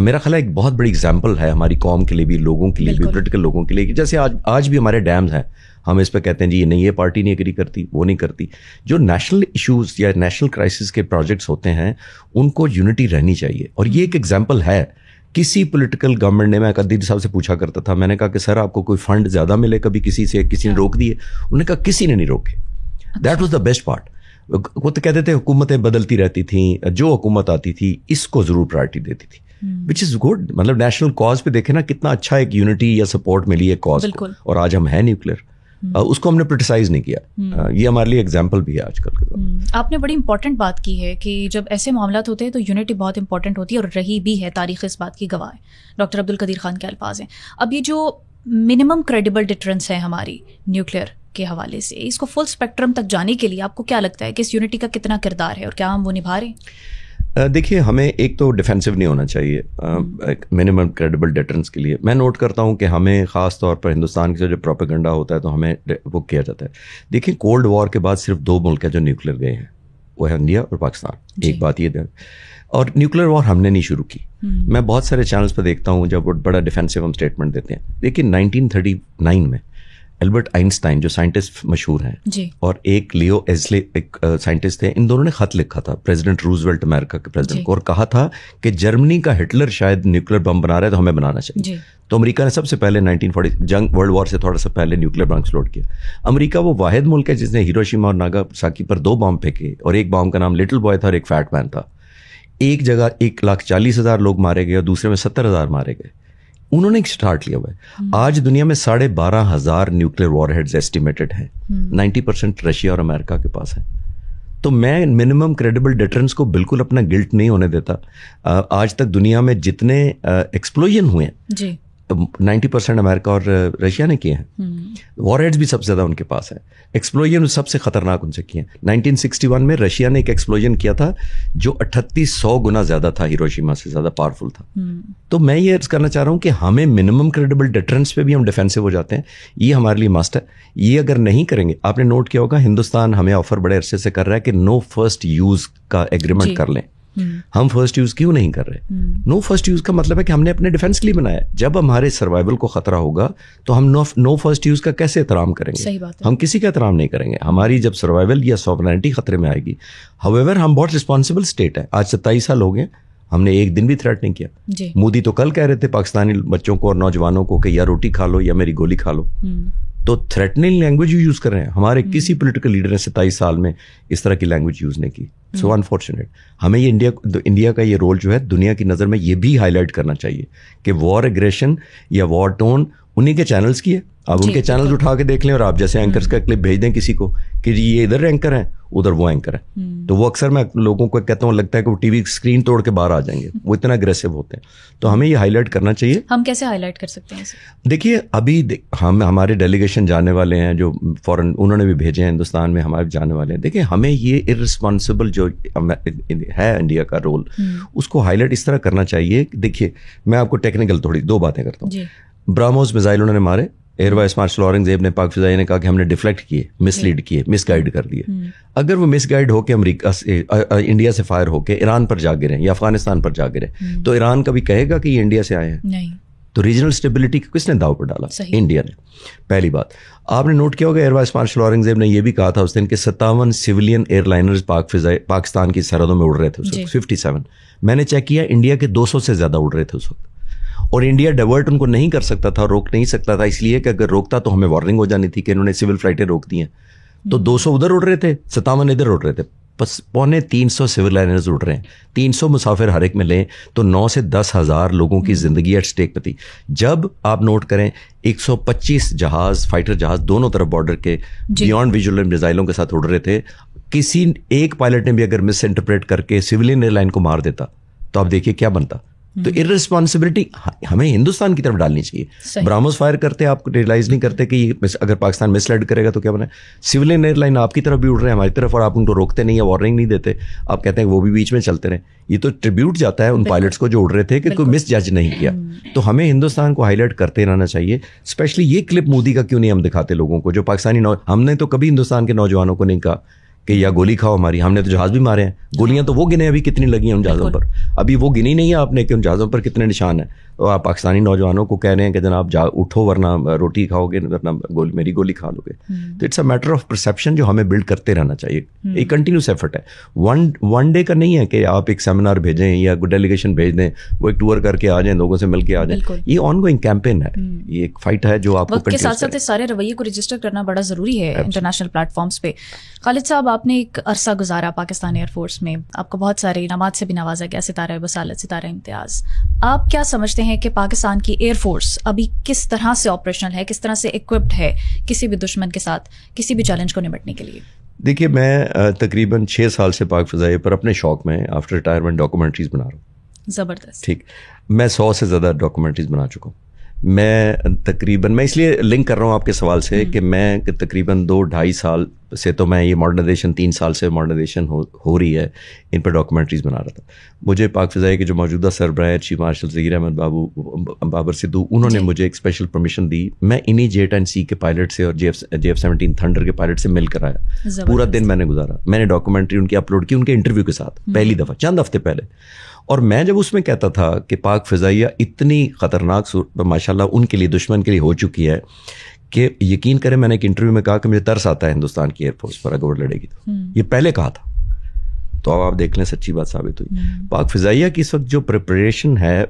میرا خیال ہے ایک بہت بڑی اگزامپل ہے ہماری قوم کے لیے بھی, لوگوں کے لیے بھی, پولیٹیکل لوگوں کے لیے. جیسے آج بھی ہمارے ڈیمز ہیں, ہم اس پہ کہتے ہیں جی نہیں یہ پارٹی نہیں ایگری کرتی, وہ نہیں کرتی. جو نیشنل ایشوز یا نیشنل کرائسس کے پروجیکٹس ہوتے ہیں ان کو یونٹی رہنی چاہیے. اور یہ ایک ایگزامپل ہے. کسی پولیٹیکل گورنمنٹ نے, میں قدیر صاحب سے پوچھا کرتا تھا, میں نے کہا کہ سر آپ کو کوئی فنڈ زیادہ ملے کبھی کسی سے, کسی نے روک دیے؟ انہوں نے کہا کسی نے نہیں روکے. That was the best part. وہ تو کہتے تھے حکومتیں بدلتی رہتی تھیں, جو حکومت آتی تھی اس کو ضرور پرائرٹی دیتی تھی, وچ از گڈ. مطلب نیشنل کاز پہ دیکھیں نا کتنا اچھا ایک یونٹی یا سپورٹ ملی ہے کاز کو. اور آج ہم ہیں نیوکلیر, اس کو ہم نے پریٹیسائز نہیں کیا. یہ ہمارے لیے ایگزامپل بھی ہے آج کل کے دور. آپ نے بڑی امپورٹنٹ بات کی ہے کہ جب ایسے معاملات ہوتے ہیں تو یونٹی بہت امپورٹنٹ ہوتی ہے, اور رہی بھی ہے, تاریخ اس بات کی گواہ ہے. ڈاکٹر عبدالقدیر خان کے الفاظ ہیں. اب یہ جو منیمم کریڈیبل ڈیٹرنس ہے ہماری نیوکلیر کے حوالے سے, اس کو فل اسپیکٹرم تک جانے کے لیے آپ کو کیا لگتا ہے کہ اس یونٹی کا کتنا کردار ہے اور کیا ہم وہ نبھا رہے ہیں؟ دیکھیے ہمیں ایک تو ڈیفینسو نہیں ہونا چاہیے منیمم کریڈیبل ڈیٹرنس کے لیے. میں نوٹ کرتا ہوں کہ ہمیں خاص طور پر ہندوستان کا جو پروپیگنڈا ہوتا ہے تو ہمیں وہ کیا جاتا ہے. دیکھیں کولڈ وار کے بعد صرف 2 ملک ہیں جو نیوکلیر گئے ہیں, وہ ہے انڈیا اور پاکستان. ایک بات یہ ہے, اور نیوکلیر وار ہم نے نہیں شروع کی. میں بہت سارے چینلز پہ دیکھتا ہوں جب وہ بڑا ڈیفینسو ہم اسٹیٹمنٹ دیتے ہیں. لیکن 1939 میں البرٹ آئنسٹائن جو سائنٹسٹ مشہور ہیں اور ایک لیو ایزلے ایک سائنٹسٹ تھے, ان دونوں نے خط لکھا تھا پریزیڈنٹ روزویلٹ امریکہ کے پریزیڈنٹ کو, اور کہا تھا کہ جرمنی کا ہٹلر شاید نیوکلیر بم بنا رہا ہے تو ہمیں بنانا چاہیے. تو امریکہ نے سب سے پہلے 1940 جنگ ورلڈ وار سے تھوڑا سا پہلے نیوکلیر بم ایکسپلوڈ کیا. امریکہ وہ واحد ملک ہے جس نے ہیروشیما اور ناگاساکی پر 2 بم پھینکے, اور ایک بم کا نام لٹل بوائے تھا اور ایک فیٹ مین تھا. ایک جگہ 1,40,000 لوگ مارے گئے اور دوسرے میں 70,000 مارے گئے. انہوں نے ایک سٹارٹ لیا ہوا ہے. آج دنیا میں 12,500 نیوکلیر وار ہیڈز ایسٹیمیٹڈ ہیں, 90% رشیا اور امریکہ کے پاس ہے. تو میں منیمم کریڈیبل ڈیٹرنس کو بالکل اپنا گلٹ نہیں ہونے دیتا. آج تک دنیا میں جتنے ایکسپلوژن ہوئے ہیں 90% امریکہ اور رشیا نے کیے ہیں. وار ہیڈز بھی سب سے زیادہ ان کے پاس ہے. ایکسپلوژن سب سے خطرناک ان سے کیے ہیں. 1961 میں رشیا نے ایک ایکسپلوژن کیا تھا جو 3800 گنا زیادہ تھا, ہیروشیما سے زیادہ پاورفل تھا. تو میں یہ عرض کرنا چاہ رہا ہوں کہ ہمیں منیمم کریڈیبل ڈیٹرنس پہ بھی ہم ڈیفینسو ہو جاتے ہیں. یہ ہمارے لیے مسٹ ہے. یہ اگر نہیں کریں گے, آپ نے نوٹ کیا ہوگا ہندوستان ہمیں آفر بڑے عرصے سے کر رہا ہے کہ نو فرسٹ یوز کا ایگریمنٹ کر لیں. ہم فرسٹ یوز کیوں نہیں کر رہے؟ نو فرسٹ یوز کا مطلب ہے کہ ہم نے اپنے ڈیفینس کے لیے بنایا. جب ہمارے سروائیول کو خطرہ ہوگا تو ہم نو فرسٹ یوز کا کیسے احترام کریں گے؟ ہم کسی کا احترام نہیں کریں گے. ہماری جب سروائیول یا سوورنٹی خطرے میں آئے گی. ہویور ہم بہت رسپانسبل اسٹیٹ ہے. آج 27 سال ہو گئے, ہم نے ایک دن بھی تھریٹ نہیں کیا. مودی تو کل کہہ رہے تھے پاکستانی بچوں کو اور نوجوانوں کو کہ یا روٹی کھا لو یا میری گولی کھا لو. تو تھریٹننگ لینگویج یوز کر رہے ہیں. ہمارے کسی پولیٹیکل لیڈر نے 27 سال میں اس طرح کی لینگویج یوز نہیں کی. سو انفارچونیٹ. ہمیں یہ انڈیا کا یہ رول جو ہے دنیا کی نظر میں یہ بھی ہائی لائٹ کرنا چاہیے کہ وار ایگریشن یا وار ٹون انہیں کے چینلز کی ہے. آپ ان کے چینلز اٹھا کے دیکھ لیں, اور آپ جیسے اینکرز کا کلپ بھیج دیں کسی کو کہ جی یہ ادھر اینکر ہیں ادھر وہ اینکر ہیں, تو وہ اکثر میں لوگوں کو کہتا ہوں لگتا ہے کہ وہ ٹی وی اسکرین توڑ کے باہر آ جائیں گے, وہ اتنا اگریسو ہوتے ہیں. تو ہمیں یہ ہائی لائٹ کرنا چاہیے. ہم کیسے ہائی لائٹ کر سکتے ہیں؟ دیکھیے ابھی ہمارے ڈیلیگیشن جانے والے ہیں جو فورن, انہوں نے بھی بھیجے ہیں ہندوستان میں, ہمارے جانے والے ہیں. دیکھیں ہمیں یہ ارسپانسبل جو ہے انڈیا کا رول, اس کو ہائی لائٹ اس طرح کرنا چاہیے. دیکھیے میں آپ کو ٹیکنیکل تھوڑی 2 باتیں کرتا ہوں. براموس میزائل انہوں نے مارے, ایئر وائس مارشل اورنگزیب نے پاک فضائیہ نے کہا کہ ہم نے ڈیفلیکٹ کیے, مس لیڈ کیے, مس گائیڈ کر دیے. اگر وہ مس گائیڈ ہو کے امریکہ سے انڈیا سے فائر ہو کے ایران پر جا گرے یا افغانستان پر جا گرے, تو ایران کبھی کہے گا کہ یہ انڈیا سے آئے ہیں؟ نہیں. تو ریجنل اسٹیبلٹی کس نے داؤ پر ڈالا؟ انڈیا نے. پہلی بات آپ نے نوٹ کیا ہوگا ایئر وائس مارشل اورنگزیب نے یہ بھی کہا تھا اس دن کہ 57 سویلین ایئر لائنرز پاکستان کی سرحدوں میں اڑ رہے تھے اس وقت. 57. میں نے چیک کیا انڈیا کے 200 سے زیادہ اڑ رہے تھے اس وقت. اور انڈیا ڈائیورٹ ان کو نہیں کر سکتا تھا, روک نہیں سکتا تھا, اس لیے کہ اگر روکتا تو ہمیں وارننگ ہو جانی تھی کہ انہوں نے سول فلائٹیں روک دی ہیں. تو 200 ادھر اڑ رہے تھے, 57 ادھر اڑ رہے تھے, بس 350 سول لائنرز اڑ رہے ہیں. 300 مسافر ہر ایک میں لیں تو 9 سے 10 ہزار لوگوں کی زندگی ایٹ اسٹیک پہ تھی. جب آپ نوٹ کریں 125 جہاز, فائٹر جہاز دونوں طرف بارڈر کے بیانڈ ویژول میزائلوں کے ساتھ اڑ رہے تھے, کسی ایک پائلٹ نے بھی اگر مس انٹرپریٹ کر کے سویلین ایئر لائن کو مار دیتا تو آپ دیکھیے کیا بنتا. تو ارسپانسبلٹی ہمیں ہندوستان کی طرف ڈالنی چاہیے. براموس فائر کرتے آپ ریئلائز نہیں کرتے کہ اگر پاکستان مس لیڈ کرے گا تو کیا بنا. سویلین ایئر لائن آپ کی طرف بھی اڑ رہے ہیں, ہماری طرف, اور آپ ان کو روکتے نہیں ہیں, وارننگ نہیں دیتے. آپ کہتے ہیں وہ بھی بیچ میں چلتے رہیں. یہ تو ٹریبیوٹ جاتا ہے ان پائلٹس کو جو اڑ رہے تھے کہ کوئی مس جج نہیں کیا. تو ہمیں ہندوستان کو ہائی لائٹ کرتے رہنا چاہیے. اسپیشلی یہ کلپ مودی کا کیوں نہیں ہم دکھاتے لوگوں کو, جو پاکستانی ہم نے تو کبھی ہندوستان کے نوجوانوں کو نہیں کہا کہ یا گولی کھاؤ ہماری. ہم نے تو جہاز بھی مارے ہیں, گولیاں تو وہ گنے ابھی کتنی لگی ہیں ان جہازوں پر, ابھی وہ گنی نہیں ہے آپ نے کہ ان جہازوں پر کتنے نشان ہیں. تو آپ پاکستانی نوجوانوں کو کہہ رہے ہیں کہ جناب اٹھو ورنہ روٹی کھاؤ گے ورنہ میری گولی کھا لو گے. تو it's a matter of perception جو ہمیں بلڈ کرتے رہنا چاہیے. ایک کنٹینیوس ایفرٹ ہے, ون ڈے کا نہیں ہے کہ آپ ایک سیمینار بھیجیں یا ڈیلیگیشن بھیج دیں, وہ ایک ٹور کر کے آ جائیں, لوگوں سے مل کے آ جائیں. یہ آن گوئنگ کیمپین ہے, یہ ایک فائٹ ہے جو آپ کو وقت کے ساتھ ساتھ سارے رویے کو رجسٹر کرنا بڑا ضروری ہے انٹرنیشنل پلیٹ فارمس پہ. خالد صاحب, آپ نے ایک عرصہ گزارا پاکستان ایئر فورس میں, آپ کو بہت سارے انعامات سے بھی نوازا گیا, ستارہ وصالت, ستارہ امتیاز. آپ کیا سمجھتے ہیں کہ پاکستان کی ایئر فورس ابھی کس طرح سے آپریشنل ہے, کس طرح سے اکوپڈ ہے کسی بھی دشمن کے ساتھ کسی بھی چیلنج کو نمٹنے کے لیے؟ دیکھیے, میں تقریباً 6 سال سے پاک فضائیہ پر اپنے شوق میں آفٹر ریٹائرمنٹ ڈاکومنٹریز بنا رہا ہوں. زبردست. ٹھیک, میں 100 سے زیادہ ڈاکومنٹریز بنا چکا ہوں. میں اس لیے لنک کر رہا ہوں آپ کے سوال سے کہ میں تقریباً 2-2.5 سال سے تو میں یہ ماڈرنائزیشن 3 سال سے ماڈرنائزیشن ہو رہی ہے, ان پہ ڈاکومنٹریز بنا رہا تھا. مجھے پاک فضائیہ کے جو موجودہ سربراہ چیف مارشل ظہیر احمد بابر سدھو, انہوں نے مجھے ایک اسپیشل پرمیشن دی. میں انہی JET&C کے پائلٹ سے اور JF-17 تھنڈر کے پائلٹ سے مل کر آیا. پورا دن میں نے گزارا, میں نے ڈاکومنٹری ان کی اپلوڈ کی ان کے انٹرویو کے ساتھ پہلی دفعہ چند ہفتے پہلے. اور میں جب اس میں کہتا تھا کہ پاک فضائیہ اتنی خطرناک ماشاء اللہ ان کے لیے دشمن کے لیے ہو چکی ہے کہ یقین کریں, میں نے ایک انٹرویو میں کہا کہ مجھے ترس آتا ہے ہندوستان کی ایئر فورس پر اگر وہ لڑے گی تو. یہ پہلے کہا تھا, تو اب آپ دیکھ لیں سچی بات ثابت ہوئی. پاک فضائیہ کی اس وقت جو پریپریشن ہے,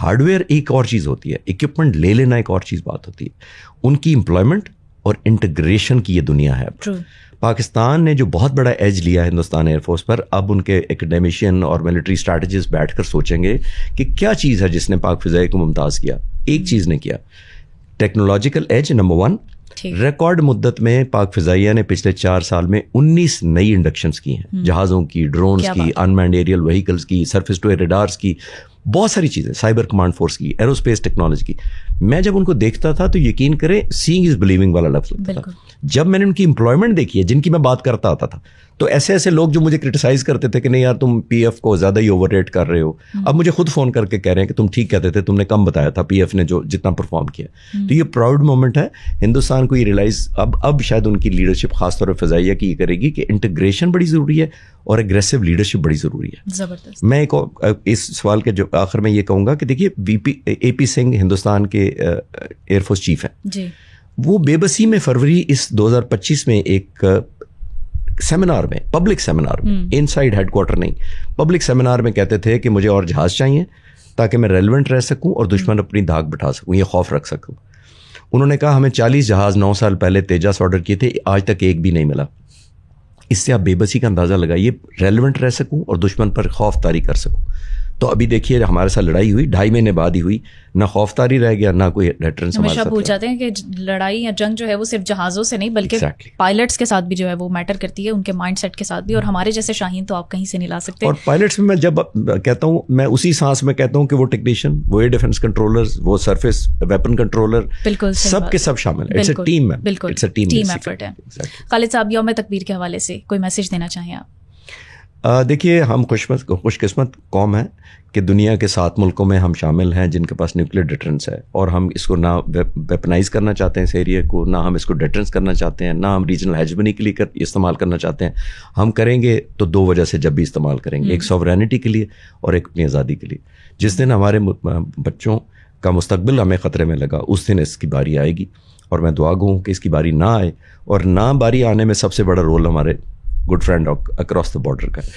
ہارڈ ویئر ایک اور چیز ہوتی ہے, اکوپمنٹ لے لینا ایک اور چیز بات ہوتی ہے, ان کی امپلائمنٹ اور انٹیگریشن کی یہ دنیا ہے. پاکستان نے جو بہت بڑا ایج لیا ہے ہندوستان ایئر فورس پر, اب ان کے ایکڈیمیشین اور ملٹری اسٹریٹجسٹ بیٹھ کر سوچیں گے کہ کیا چیز ہے جس نے پاک فضائیہ کو ممتاز کیا. ایک چیز نے کیا, ٹیکنالوجیکل ایج نمبر 1. ریکارڈ مدت میں پاک فضائیہ نے پچھلے 4 سال میں 19 نئی انڈکشنز کی ہیں, جہازوں کی, ڈرونز کی, انمینڈ ایریل وہیکلز کی, سرفیس ٹو ایئر ریڈارز کی, بہت ساری چیزیں, سائبر کمانڈ فورس کی, ایروسپیس ٹیکنالوجی کی. میں جب ان کو دیکھتا تھا تو یقین کریں سینگ از بلیونگ والا لفظ لگتا تھا. جب میں نے ان کی امپلائمنٹ دیکھی ہے جن کی میں بات کرتا آتا تھا, تو ایسے لوگ جو مجھے کرٹیسائز کرتے تھے کہ نہیں یار تم PF کو زیادہ ہی اوور ریٹ کر رہے ہو, اب مجھے خود فون کر کے کہہ رہے ہیں کہ تم ٹھیک کہتے تھے, تم نے کم بتایا تھا PF نے جو جتنا پرفارم کیا. تو یہ پراؤڈ مومنٹ ہے ہندوستان کو, یہ ریئلائز اب شاید ان کی لیڈرشپ خاص طور پر فضائیہ کی یہ کرے گی کہ انٹیگریشن بڑی ضروری ہے اور اگریسو لیڈرشپ بڑی ضروری ہے. زبردست. میں اس سوال کے جو آخر میں یہ کہوں گا کہ دیکھیے AP سنگھ ہندوستان کے ایئر فورس چیف ہیں جی, وہ بے بسی میں فروری اس 2025 میں ایک سیمینار میں, پبلک سیمینار میں, ان سائڈ ہیڈ کوارٹر نہیں, پبلک سیمینار میں کہتے تھے کہ مجھے اور جہاز چاہیے تاکہ میں ریلیونٹ رہ سکوں اور دشمن اپنی دھاک بٹھا سکوں, یہ خوف رکھ سکوں. انہوں نے کہا ہمیں 40 جہاز 9 سال پہلے تیجاس آرڈر کیے تھے, آج تک ایک بھی نہیں ملا. اس سے آپ بے بسی کا اندازہ لگائیے, ریلیونٹ رہ سکوں اور دشمن پر خوف طاری کر سکوں. تو ابھی دیکھیے ہمارے ساتھ لڑائی ہوئی 2.5 مہینے بعد ہی ہوئی, نہ خوف طاری رہ گیا نہ کوئی ڈیٹرنس. ہمیشہ بھول جاتے ہیں کہ لڑائی یا جنگ جو ہے وہ صرف جہازوں سے نہیں بلکہ پائلٹس کے ساتھ بھی جو ہے وہ میٹر کرتی ہے, ان کے مائنڈ سیٹ کے ساتھ بھی, اور ہمارے جیسے شاہین تو آپ کہیں سے نہیں لا سکتے. اور پائلٹس میں جب کہتا ہوں, میں اسی سانس میں کہتا ہوں کہ وہ ٹیکنیشین, وہ ایئر ڈیفینس کنٹرولرز, وہ سرفیس ویپن کنٹرولر, بالکل سب کے سب شامل ہیں. اٹس اے ٹیم ہے, بالکل ٹیم ایفرٹ ہے. خالد صاحب, یوم تکبیر کے حوالے سے کوئی میسج دینا چاہیں آپ؟ دیکھیے, ہم خوش قسمت قوم ہیں کہ دنیا کے 7 ملکوں میں ہم شامل ہیں جن کے پاس نیوکلیر ڈیٹرنس ہے, اور ہم اس کو نہ ویپنائز کرنا چاہتے ہیں اس ایریا کو, نہ ہم اس کو ڈیٹرنس کرنا چاہتے ہیں, نہ ہم ریجنل ہیجمنی کے لیے استعمال کرنا چاہتے ہیں. ہم کریں گے تو 2 وجہ سے جب بھی استعمال کریں گے, ایک سوورینٹی کے لیے اور ایک اپنی آزادی کے لیے. جس دن ہمارے بچوں کا مستقبل ہمیں خطرے میں لگا اس دن اس کی باری آئے گی, اور میں دعا گوں کہ اس کی باری نہ آئے, اور نہ باری آنے میں سب سے بڑا رول ہمارے good friend across the border کا ہے.